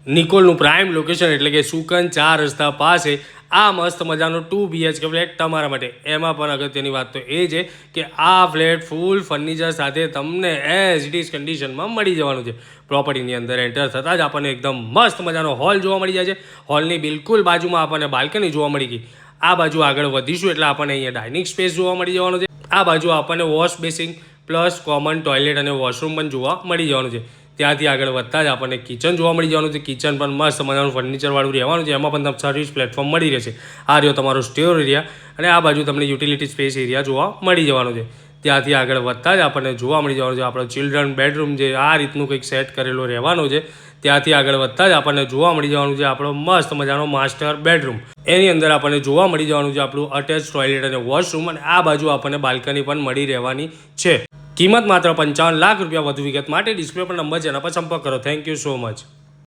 નિકોલનું prime location એટલે કે સુકન 4 રસ્તા પાસે આ મસ્ત મજાનો 2 BHK ફ્લેટ તમારા માટે. એમાં પણ અગત્યની વાત તો એ છે કે આ ફ્લેટ ફૂલ ફર્નિચર સાથે તમને એઝ ઇટ ઇઝ કન્ડિશનમાં મળી જવાનું છે. પ્રોપર્ટીની અંદર એન્ટર થતાં જ આપણને એકદમ મસ્ત મજાનો હોલ જોવા મળી જાય છે. હોલની બિલકુલ બાજુમાં આપણને બાલ્કની જોવા મળી ગઈ. આ બાજુ આગળ વધીશું એટલે આપણને અહીંયા ડાઇનિંગ સ્પેસ જોવા મળી જવાનો છે. આ બાજુ આપણને વોશ બેસિંગ પ્લસ કોમન ટોયલેટ અને વોશરૂમ પણ જોવા મળી જવાનું છે. ત્યાંથી આગળ વધતા જ આપણને કિચન જોવા મળી જવાનું છે. કિચન પણ મસ્ત મજાનું ફર્નિચરવાળું રહેવાનું છે. એમાં પણ તમને સર્વિસ પ્લેટફોર્મ મળી રહેશે. આ રહ્યો તમારો સ્ટોર એરિયા અને આ બાજુ તમને યુટિલિટી સ્પેસ એરિયા જોવા મળી જવાનો છે. ત્યાંથી આગળ વધતા જ આપણને જોવા મળી જવાનું છે આપણો ચિલ્ડ્રન બેડરૂમ જે આ રીતનું કંઈક સેટ કરેલો રહેવાનો છે. ત્યાંથી આગળ વધતા જ આપણને જોવા મળી જવાનું છે આપણો મસ્ત મજાનો માસ્ટર બેડરૂમ. એની અંદર આપણને જોવા મળી જવાનું છે આપણું અટેચ ટોયલેટ અને વોશરૂમ અને આ બાજુ આપણને બાલ્કની પણ મળી રહેવાની છે. કિંમત માત્ર 55 લાખ રૂપિયા. વધુ વિગત માટે ડિસ્પ્લે પર નંબર છે એના પર સંપર્ક કરો. Thank you so much.